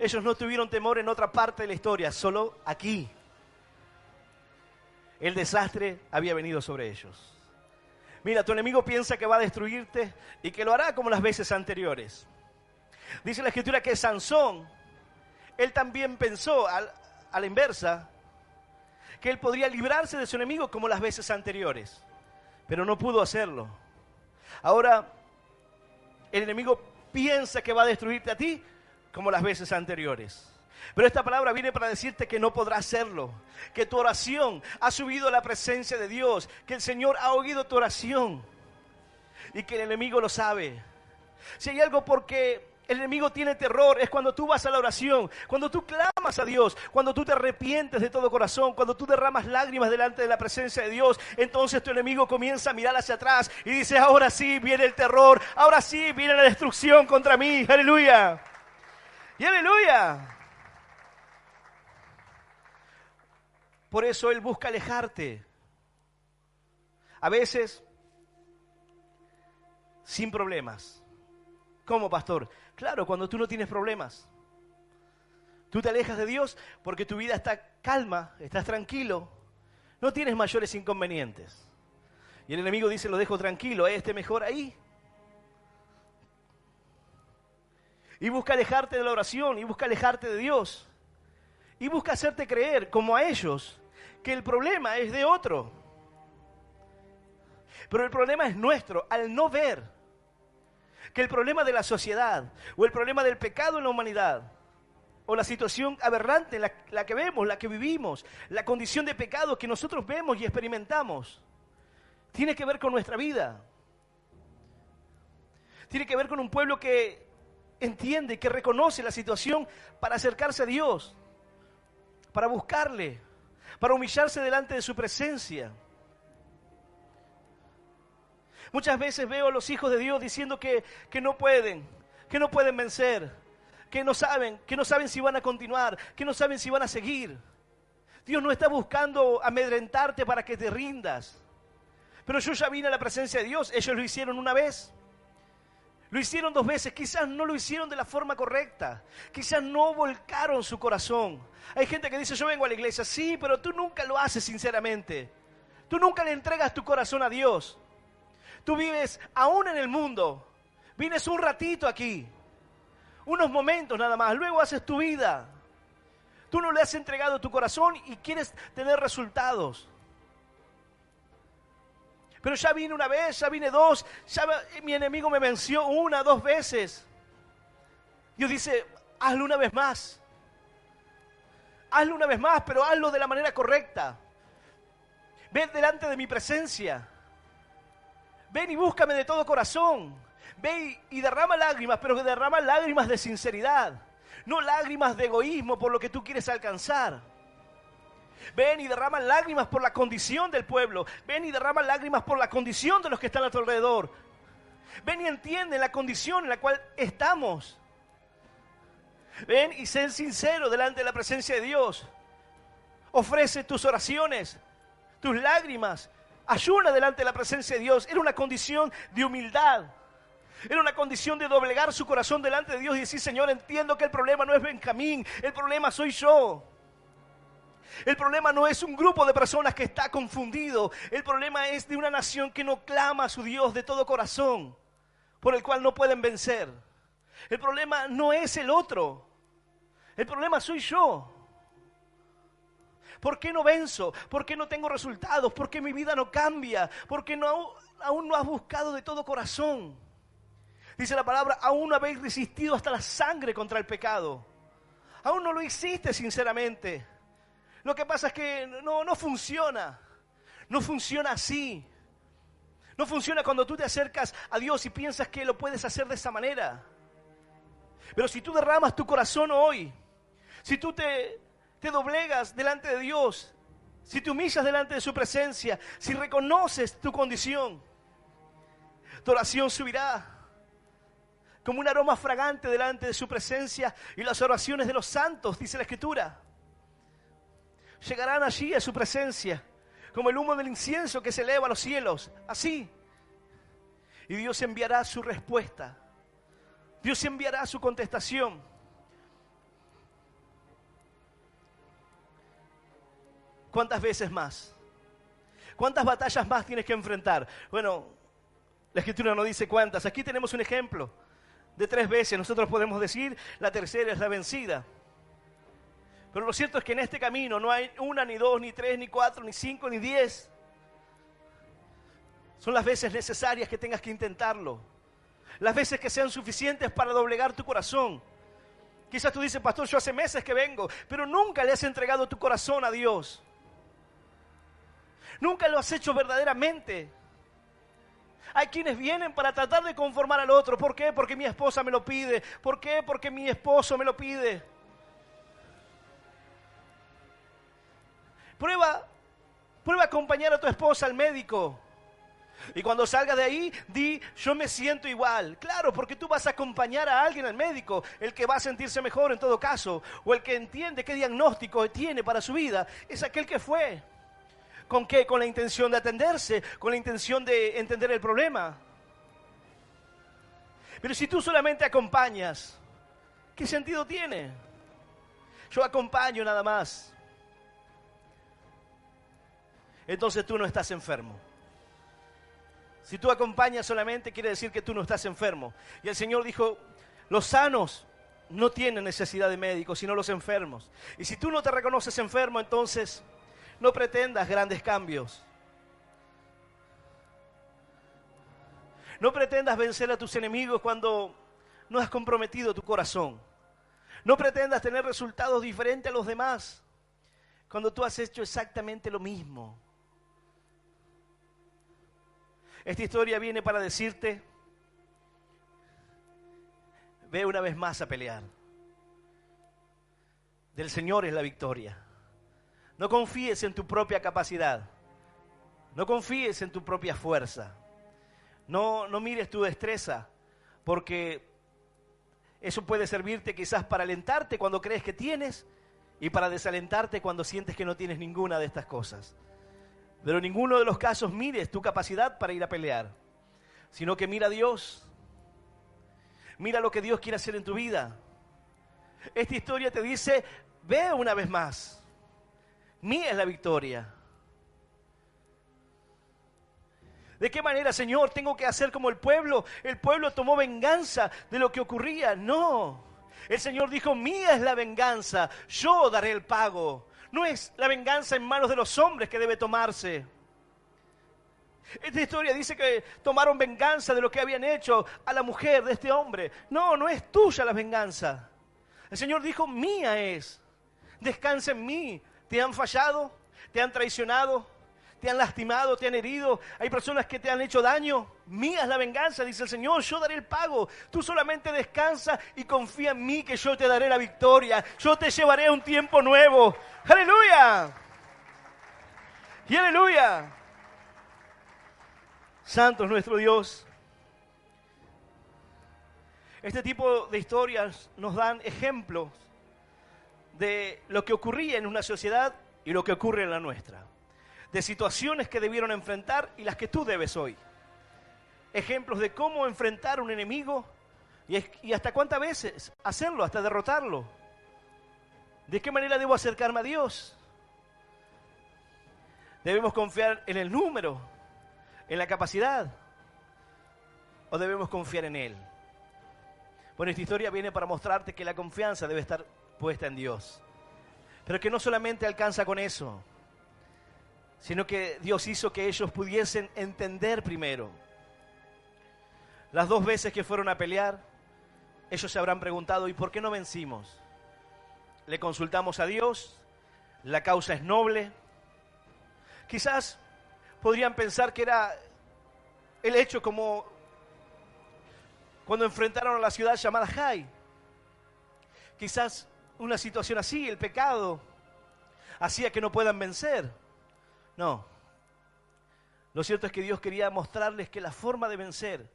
Ellos no tuvieron temor en otra parte de la historia, solo aquí. El desastre había venido sobre ellos. Mira, tu enemigo piensa que va a destruirte y que lo hará como las veces anteriores. Dice la Escritura que Sansón, él también pensó a la inversa, que él podría librarse de su enemigo como las veces anteriores, pero no pudo hacerlo. Ahora, el enemigo piensa que va a destruirte a ti como las veces anteriores. Pero esta palabra viene para decirte que no podrá hacerlo, que tu oración ha subido a la presencia de Dios, que el Señor ha oído tu oración y que el enemigo lo sabe. Si hay algo porque el enemigo tiene terror, es cuando tú vas a la oración, cuando tú clamas a Dios, cuando tú te arrepientes de todo corazón, cuando tú derramas lágrimas delante de la presencia de Dios. Entonces tu enemigo comienza a mirar hacia atrás y dice, ahora sí viene el terror, ahora sí viene la destrucción contra mí. Aleluya. Y aleluya. Por eso Él busca alejarte. A veces sin problemas. ¿Cómo, pastor? Claro, cuando tú no tienes problemas. Tú te alejas de Dios porque tu vida está calma, estás tranquilo, no tienes mayores inconvenientes. Y el enemigo dice, lo dejo tranquilo, mejor ahí. Y busca alejarte de la oración, y busca alejarte de Dios. Y busca hacerte creer, como a ellos, que el problema es de otro. Pero el problema es nuestro, al no ver que el problema de la sociedad, o el problema del pecado en la humanidad, o la situación aberrante, la que vemos, la que vivimos, la condición de pecado que nosotros vemos y experimentamos, tiene que ver con nuestra vida. Tiene que ver con un pueblo que entiende, que reconoce la situación para acercarse a Dios, para buscarle, para humillarse delante de su presencia. Muchas veces veo a los hijos de Dios diciendo que no pueden vencer, que no saben si van a continuar, que no saben si van a seguir. Dios no está buscando amedrentarte para que te rindas. Pero yo ya vine a la presencia de Dios, ellos lo hicieron una vez. Lo hicieron 2 veces, quizás no lo hicieron de la forma correcta, quizás no volcaron su corazón. Hay gente que dice, yo vengo a la iglesia, sí, pero tú nunca lo haces sinceramente. Tú nunca le entregas tu corazón a Dios. Tú vives aún en el mundo, vienes un ratito aquí, unos momentos nada más, luego haces tu vida. Tú no le has entregado tu corazón y quieres tener resultados. Pero ya vine una vez, ya vine 2, mi enemigo me venció 1, 2 veces. Dios dice, hazlo una vez más. Hazlo una vez más, pero hazlo de la manera correcta. Ven delante de mi presencia. Ven y búscame de todo corazón. Ve y derrama lágrimas, pero que derrama lágrimas de sinceridad. No lágrimas de egoísmo por lo que tú quieres alcanzar. Ven y derrama lágrimas por la condición del pueblo. Ven y derrama lágrimas por la condición de los que están a tu alrededor. Ven y entiende la condición en la cual estamos. Ven y sé sincero delante de la presencia de Dios. Ofrece tus oraciones, tus lágrimas. Ayuna delante de la presencia de Dios. Era una condición de humildad. Era una condición de doblegar su corazón delante de Dios y decir, Señor, entiendo que el problema no es Benjamín, el problema soy yo. El problema no es un grupo de personas que está confundido. El problema es de una nación que no clama a su Dios de todo corazón, por el cual no pueden vencer. El problema no es el otro. El problema soy yo. ¿Por qué no venzo? ¿Por qué no tengo resultados? ¿Por qué mi vida no cambia? ¿Por qué aún no has buscado de todo corazón? Dice la palabra, aún no habéis resistido hasta la sangre contra el pecado. Aún no lo hiciste sinceramente. Lo que pasa es que no funciona. No funciona así. No funciona cuando tú te acercas a Dios y piensas que lo puedes hacer de esa manera. Pero si tú derramas tu corazón hoy, si tú te doblegas delante de Dios, si te humillas delante de su presencia, si reconoces tu condición, tu oración subirá como un aroma fragante delante de su presencia, y las oraciones de los santos, dice la Escritura, llegarán allí a su presencia como el humo del incienso que se eleva a los cielos, así. Y Dios enviará su respuesta, Dios enviará su contestación. ¿Cuántas veces más? ¿Cuántas batallas más tienes que enfrentar? Bueno, la Escritura no dice cuántas. Aquí tenemos un ejemplo de 3 veces. Nosotros podemos decir, la tercera es la vencida. Pero lo cierto es que en este camino no hay 1, ni 2, ni 3, ni 4, ni 5, ni 10. Son las veces necesarias que tengas que intentarlo. Las veces que sean suficientes para doblegar tu corazón. Quizás tú dices, pastor, yo hace meses que vengo, pero nunca le has entregado tu corazón a Dios. Nunca lo has hecho verdaderamente. Hay quienes vienen para tratar de conformar al otro. ¿Por qué? Porque mi esposa me lo pide. ¿Por qué? Porque mi esposo me lo pide. Prueba a acompañar a tu esposa al médico. Y cuando salgas de ahí, di, yo me siento igual. Claro, porque tú vas a acompañar a alguien al médico, el que va a sentirse mejor en todo caso, o el que entiende qué diagnóstico tiene para su vida, es aquel que fue. ¿Con qué? Con la intención de atenderse, con la intención de entender el problema. Pero si tú solamente acompañas, ¿qué sentido tiene? Yo acompaño nada más. Entonces tú no estás enfermo. Si tú acompañas solamente, quiere decir que tú no estás enfermo. Y el Señor dijo, los sanos no tienen necesidad de médicos, sino los enfermos. Y si tú no te reconoces enfermo, entonces no pretendas grandes cambios. No pretendas vencer a tus enemigos cuando no has comprometido tu corazón. No pretendas tener resultados diferentes a los demás cuando tú has hecho exactamente lo mismo. Esta historia viene para decirte, ve una vez más a pelear. Del Señor es la victoria. No confíes en tu propia capacidad. No confíes en tu propia fuerza. No mires tu destreza, porque eso puede servirte quizás para alentarte cuando crees que tienes y para desalentarte cuando sientes que no tienes ninguna de estas cosas. Pero en ninguno de los casos mires tu capacidad para ir a pelear, sino que mira a Dios. Mira lo que Dios quiere hacer en tu vida. Esta historia te dice, ve una vez más. Mía es la victoria. ¿De qué manera, Señor, tengo que hacer como el pueblo? El pueblo tomó venganza de lo que ocurría. No. El Señor dijo, mía es la venganza, yo daré el pago. No es la venganza en manos de los hombres que debe tomarse. Esta historia dice que tomaron venganza de lo que habían hecho a la mujer de este hombre. No, no es tuya la venganza. El Señor dijo, mía es. Descansa en mí. ¿Te han fallado? ¿Te han traicionado? ¿Te han lastimado? ¿Te han herido? ¿Hay personas que te han hecho daño? Mía es la venganza, dice el Señor, yo daré el pago. Tú solamente descansa y confía en mí que yo te daré la victoria. Yo te llevaré a un tiempo nuevo. ¡Aleluya! ¡Y aleluya! Santo es nuestro Dios. Este tipo de historias nos dan ejemplos de lo que ocurría en una sociedad y lo que ocurre en la nuestra. De situaciones que debieron enfrentar y las que tú debes hoy. Ejemplos de cómo enfrentar a un enemigo y hasta cuántas veces hacerlo, hasta derrotarlo. ¿De qué manera debo acercarme a Dios? ¿Debemos confiar en el número, en la capacidad? ¿O debemos confiar en Él? Bueno, esta historia viene para mostrarte que la confianza debe estar puesta en Dios. Pero que no solamente alcanza con eso, sino que Dios hizo que ellos pudiesen entender primero. Las 2 veces que fueron a pelear, ellos se habrán preguntado, ¿y por qué no vencimos? Le consultamos a Dios, la causa es noble. Quizás podrían pensar que era el hecho como cuando enfrentaron a la ciudad llamada Jai. Quizás una situación así, el pecado, hacía que no puedan vencer. No. Lo cierto es que Dios quería mostrarles que la forma de vencer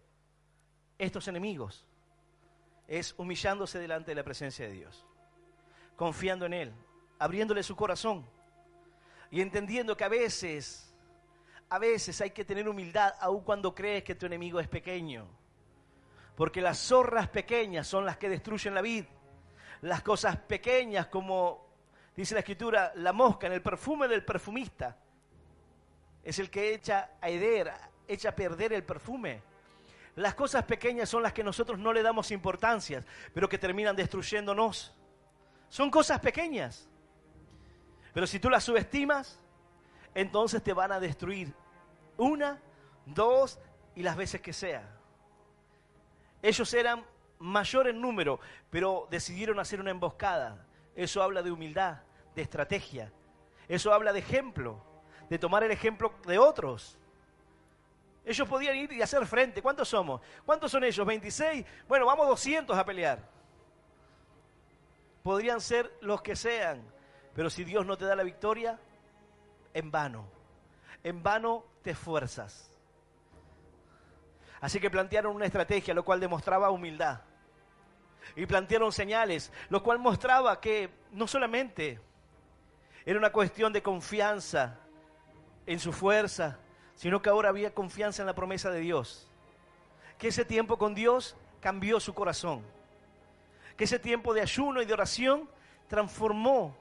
estos enemigos es humillándose delante de la presencia de Dios, confiando en Él, abriéndole su corazón y entendiendo que a veces hay que tener humildad aun cuando crees que tu enemigo es pequeño, porque las zorras pequeñas son las que destruyen la vid. Las cosas pequeñas, como dice la Escritura, la mosca en el perfume del perfumista es el que echa a perder el perfume. Las cosas pequeñas son las que nosotros no le damos importancia, pero que terminan destruyéndonos. Son cosas pequeñas. Pero si tú las subestimas, entonces te van a destruir 1, 2 y las veces que sea. Ellos eran mayor en número, pero decidieron hacer una emboscada. Eso habla de humildad, de estrategia. Eso habla de ejemplo, de tomar el ejemplo de otros. Ellos podían ir y hacer frente. ¿Cuántos somos? ¿Cuántos son ellos? ¿26? Bueno, vamos 200 a pelear. Podrían ser los que sean, pero si Dios no te da la victoria, en vano te esfuerzas. Así que plantearon una estrategia, lo cual demostraba humildad. Y plantearon señales, lo cual mostraba que no solamente era una cuestión de confianza en su fuerza, sino que ahora había confianza en la promesa de Dios. Que ese tiempo con Dios cambió su corazón. Que ese tiempo de ayuno y de oración transformó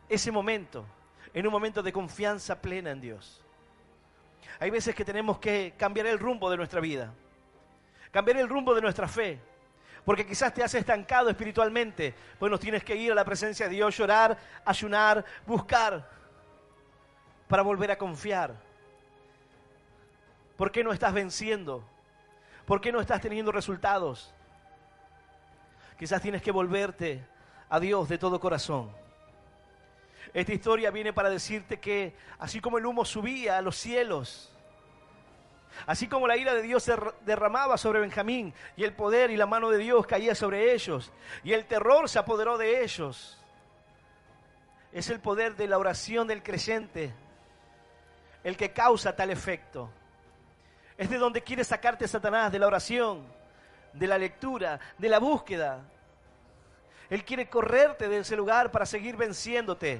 ese momento en un momento de confianza plena en Dios. Hay veces que tenemos que cambiar el rumbo de nuestra vida, cambiar el rumbo de nuestra fe, porque quizás te has estancado espiritualmente. Bueno, tienes que ir a la presencia de Dios, llorar, ayunar, buscar, para volver a confiar. ¿Por qué no estás venciendo? ¿Por qué no estás teniendo resultados? Quizás tienes que volverte a Dios de todo corazón. Esta historia viene para decirte que así como el humo subía a los cielos, así como la ira de Dios se derramaba sobre Benjamín y el poder y la mano de Dios caía sobre ellos y el terror se apoderó de ellos, es el poder de la oración del creyente el que causa tal efecto. Es de donde quiere sacarte Satanás, de la oración, de la lectura, de la búsqueda. Él quiere correrte de ese lugar para seguir venciéndote.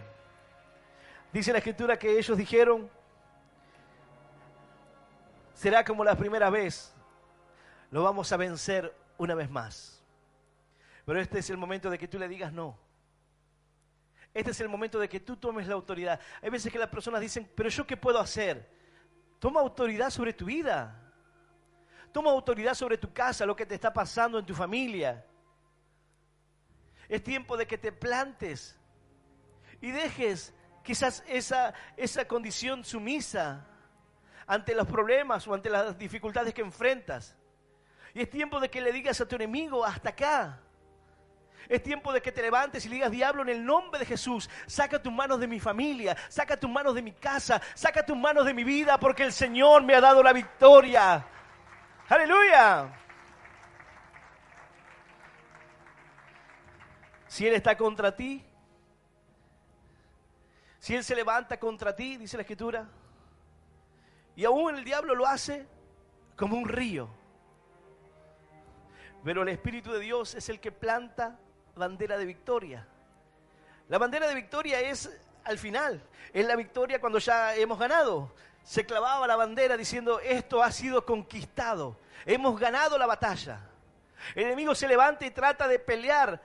Dice la Escritura que ellos dijeron: será como la primera vez, lo vamos a vencer una vez más. Pero este es el momento de que tú le digas no. Este es el momento de que tú tomes la autoridad. Hay veces que las personas dicen: pero ¿yo qué puedo hacer? Toma autoridad sobre tu vida. Toma autoridad sobre tu casa, lo que te está pasando en tu familia. Es tiempo de que te plantes y dejes quizás esa condición sumisa ante los problemas o ante las dificultades que enfrentas. Y es tiempo de que le digas a tu enemigo: hasta acá. Es tiempo de que te levantes y le digas: diablo, en el nombre de Jesús, saca tus manos de mi familia, saca tus manos de mi casa, saca tus manos de mi vida, porque el Señor me ha dado la victoria. ¡Aleluya! Si Él está contra ti, si Él se levanta contra ti, dice la Escritura, y aún el diablo lo hace como un río, pero el Espíritu de Dios es el que planta bandera de victoria. La bandera de victoria es al final, es la victoria cuando ya hemos ganado. Se clavaba la bandera diciendo: esto ha sido conquistado, hemos ganado la batalla. El enemigo se levanta y trata de pelear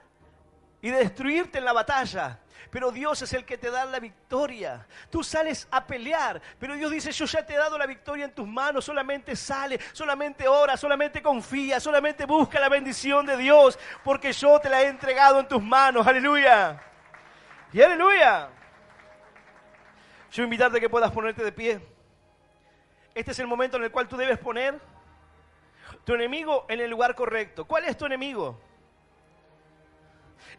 y de destruirte en la batalla, pero Dios es el que te da la victoria. Tú sales a pelear, pero Dios dice: yo ya te he dado la victoria en tus manos. Solamente sale, solamente ora, solamente confía, solamente busca la bendición de Dios, porque yo te la he entregado en tus manos. ¡Aleluya! ¡Y aleluya! Yo invitarte a que puedas ponerte de pie. Este es el momento en el cual tú debes poner tu enemigo en el lugar correcto. ¿Cuál es tu enemigo?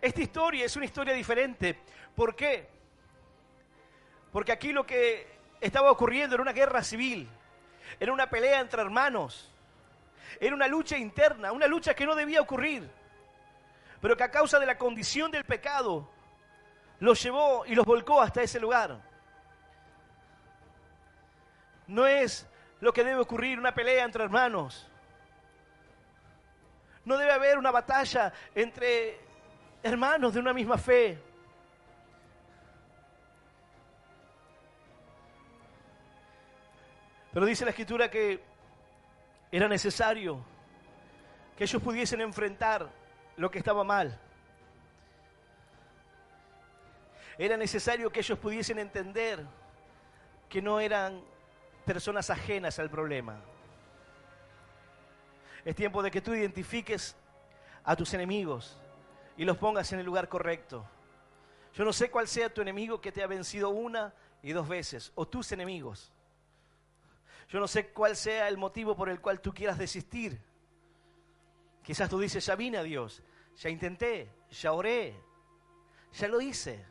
Esta historia es una historia diferente. ¿Por qué? Porque aquí lo que estaba ocurriendo era una guerra civil, era una pelea entre hermanos, era una lucha interna, una lucha que no debía ocurrir, pero que a causa de la condición del pecado los llevó y los volcó hasta ese lugar. No es lo que debe ocurrir, una pelea entre hermanos. No debe haber una batalla entre hermanos de una misma fe. Pero dice la Escritura que era necesario que ellos pudiesen enfrentar lo que estaba mal. Era necesario que ellos pudiesen entender que no eran personas ajenas al problema. Es tiempo de que tú identifiques a tus enemigos y los pongas en el lugar correcto. Yo no sé cuál sea tu enemigo que te ha vencido una y dos veces, o tus enemigos. Yo no sé cuál sea el motivo por el cual tú quieras desistir. Quizás tú dices: ya vine a Dios, ya intenté, ya oré, ya lo hice.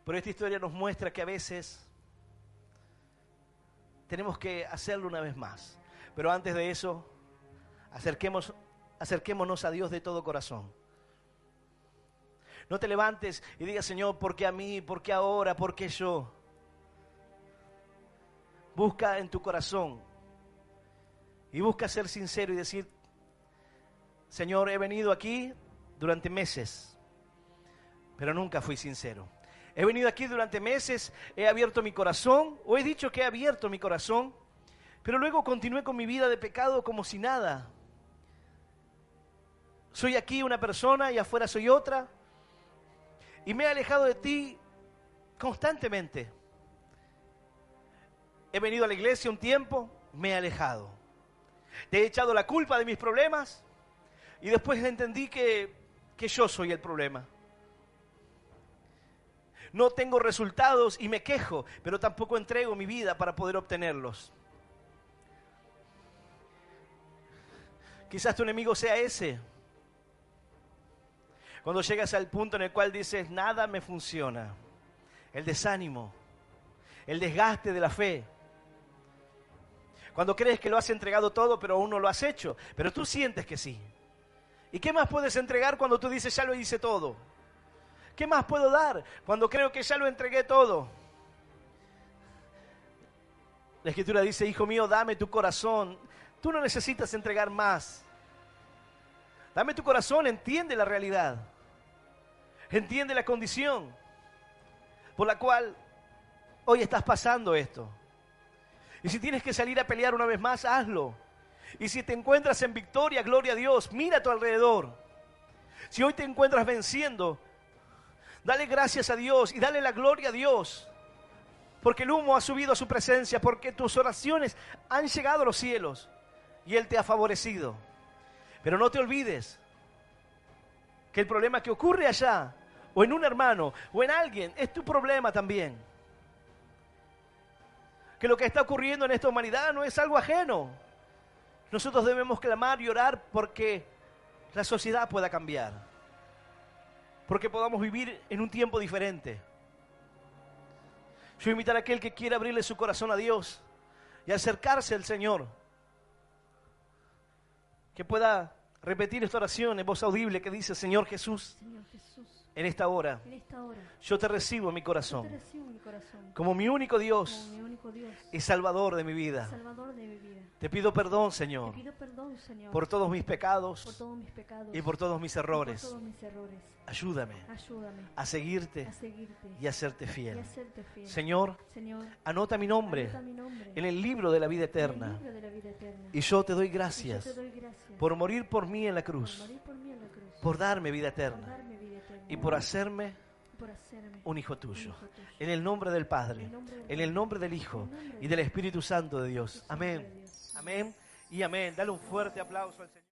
Pero esta historia nos muestra que a veces tenemos que hacerlo una vez más. Pero antes de eso, acerquémonos a Dios de todo corazón. No te levantes y digas: Señor, ¿por qué a mí? ¿Por qué ahora? ¿Por qué yo? Busca en tu corazón y busca ser sincero y decir: Señor, he venido aquí durante meses, pero nunca fui sincero. He venido aquí durante meses, he abierto mi corazón, o he dicho que he abierto mi corazón, Pero luego continué con mi vida de pecado como si nada. Soy aquí una persona y afuera soy otra. Y me he alejado de ti constantemente. He venido a la iglesia un tiempo, me he alejado. Te he echado la culpa de mis problemas y después entendí que yo soy el problema. No tengo resultados y me quejo, pero tampoco entrego mi vida para poder obtenerlos. Quizás tu enemigo sea ese. Cuando llegas al punto en el cual dices, nada me funciona. El desánimo, el desgaste de la fe. Cuando crees que lo has entregado todo, pero aún no lo has hecho. Pero tú sientes que sí. ¿Y qué más puedes entregar cuando tú dices, ya lo hice todo? ¿Qué más puedo dar cuando creo que ya lo entregué todo? La Escritura dice, hijo mío, dame tu corazón. Tú no necesitas entregar más. Dame tu corazón, entiende la realidad. Entiende la condición por la cual hoy estás pasando esto. Y si tienes que salir a pelear una vez más, hazlo. Y si te encuentras en victoria, gloria a Dios, mira a tu alrededor. Si hoy te encuentras venciendo, dale gracias a Dios y dale la gloria a Dios. Porque el humo ha subido a su presencia, porque tus oraciones han llegado a los cielos y Él te ha favorecido. Pero no te olvides que el problema que ocurre allá, o en un hermano, o en alguien, es tu problema también. Que lo que está ocurriendo en esta humanidad no es algo ajeno. Nosotros debemos clamar y orar porque la sociedad pueda cambiar. Porque podamos vivir en un tiempo diferente. Yo voy a invitar a aquel que quiera abrirle su corazón a Dios y acercarse al Señor, que pueda repetir esta oración en voz audible que dice, Señor Jesús, en esta hora, yo te recibo en mi corazón, como mi único Dios y Salvador de mi vida. Te pido perdón, Señor, por todos mis pecados y por todos mis errores. Ayúdame a seguirte y a serte fiel. Señor, anota mi nombre en el libro de la vida eterna. Y yo te doy gracias por morir por mí en la cruz, por darme vida eterna y por hacerme un hijo tuyo. En el nombre del Padre, en el nombre del Hijo y del Espíritu Santo de Dios. Amén. Amén y amén. Dale un fuerte aplauso al Señor.